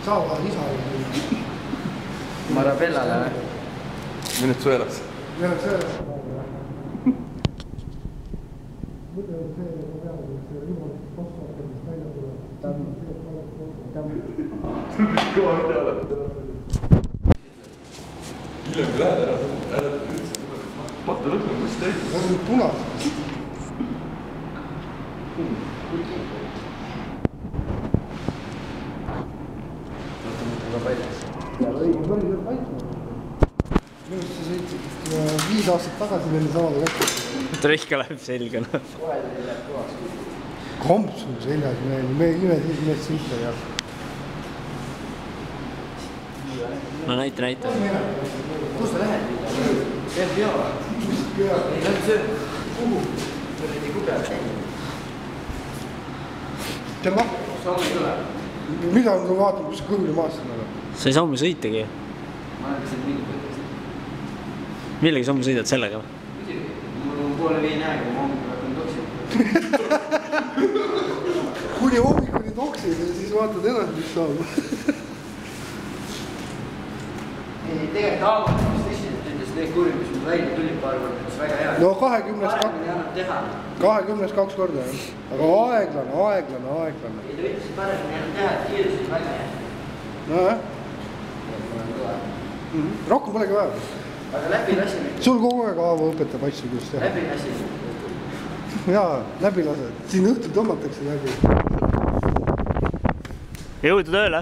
Saava isale. Marabellale või? Venezuelas. Venezuelas. Mõte on see, et ma pean, et see niimoodi fosfaatidest välja tuleb. Kõva mida oled. Hiljem kui lähed ära üldse. Pata lõppu, mis teid? Nad on punased. Õige palju paikma. Minust sa sõitsid 5 aastat tagasi veel samale kätte. Trehka läheb selga. Komps on seljas, me ime siis meest sõita ei hakka. No näita. Kus sa lähed? Teeb peale. Ei lähe söö. Kuhu? Võrdi kubjad. Tead noh? Saame ei tule. Mida on sa vaatama, kus sa kõhuli maast on? Sa ei saame sõitagi. Ma olen lihtsalt mingi põhjast. Millega saame sõidad sellega? Muidugi. Mul on poole viin aega, ma hommikul hakkan toksima. Kuni hommikuni toksid ja siis vaatad edasi, mis saab. Ei, tegelikult Aagot, mis tõsiselt nendes need kurjad, mis mul välja tuli paar korda, mis väga hea. No 20 annab teha. 20 2 korda, jah. Aga aeglane. Ei, ta ütles paremini annab teha, et kiirusid väga hea. Nojah. Rohkem polegi vaja. Aga läbi lasime. Sul kogu aeg Aavo õpetab asju, kus teha. Läbi lasime. Jaa, läbi lased. Siin õhtul tõmmatakse läbi. Jõudu tööle!